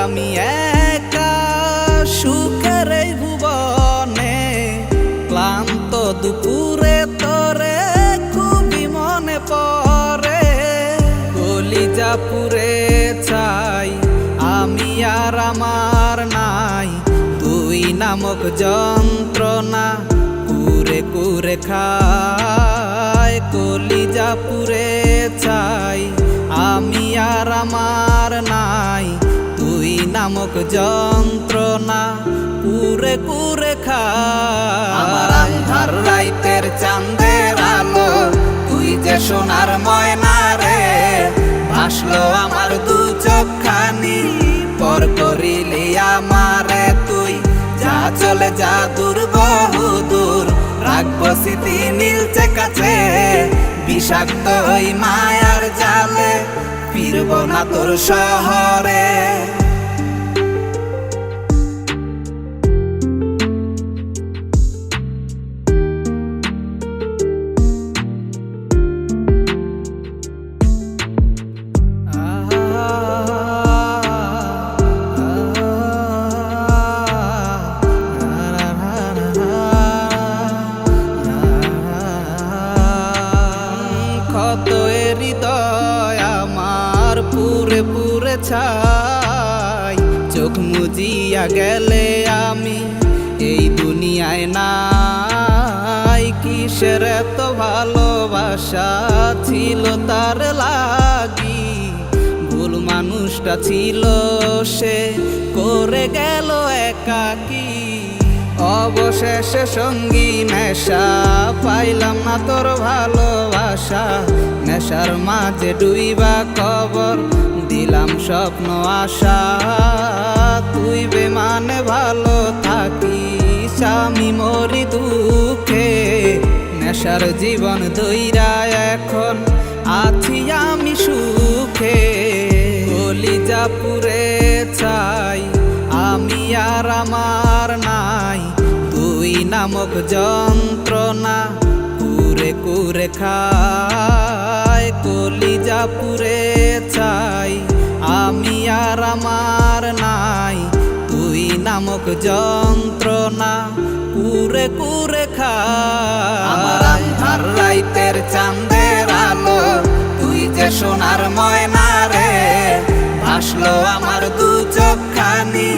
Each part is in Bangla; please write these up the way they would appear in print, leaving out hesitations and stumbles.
আমি একা সুখের এই ভুবনে, ক্লান্ত দুপুরে তোরে খুবই মনে পড়ে। কলিজা পুরে চাই আমি আর আমার নাই, তুই নামক যন্ত্রণা কুরে কুরে খায়। কলিজা পুরে চাই আমি আর আমার নাই, তুই নামক যন্ত্রণা কুরে কুরে খায়। আমার আন্ধার রাইতের চাঁদের আলো, তুই যে সোনার ময়না রে, ভাসলো আমার দু চোখখানি, পর করিলি আমারে তুই। যা চলে যা দূর বহু দূর, রাখবো স্মৃতি নীলচে কাছে, বিষাক্ত ওই মায়ার জালে ফিরব না তোর শহরে। কত হৃদয় আমার পুরে পুরে ছাই, চোখ মুজিয়া গেলে আমি এই দুনিয়ায় নাই। কিসের এত ভালোবাসা ছিল তার লাগি, ভুল মানুষটা ছিল সে, করে গেল একাকী। অবশেষে সঙ্গী নেশা, পাইলাম না তোর ভালোবাসা, নেশার মাঝে ডুইবা কবর দিলাম স্বপ্ন আশা। তুই বেমানে ভালো থাকিস, আমি মরি দুঃখে, নেশার জীবন দইরা এখন আছি আমি সুখে। কলিজা পুরে চাই আমি আর আমার নাই, তুই নামক যন্ত্রণা কুরে কুরে খায়। কলিজা পুরে চাই আমি আর আমার নাই, তুই নামক যন্ত্রণা কুরে কুরে খায়। আমার আন্ধার রাইতের চাঁদের আলো, তুই যে সোনার ময়না রে, ভাসলো আমার দু চোখখানি,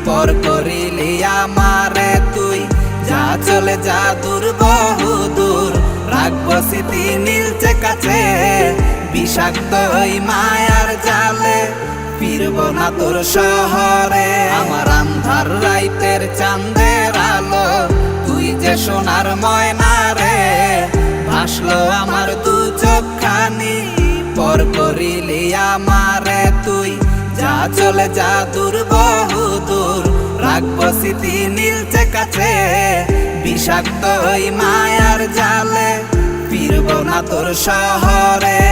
পর করিলি আমারে তুই। যা চলে যা দূর বহু দূর, রাখবো স্মৃতি নীলচে কাছে, বিষাক্ত ওই মায়ার জালে ফিরব না তোর শহরে। আমার আন্ধার রাইতের চাঁদের আলো, তুই যে সোনার ময়না রে, ভাসলো আমার দু চোখখানি, পর করিলি আমারে তুই। যা চলে যা দূর বহু দূর, রাখবো স্মৃতি নীলচে কাছে, বিষাক্ত ওই মায়ার জালে ফিরব না তোর শহরে।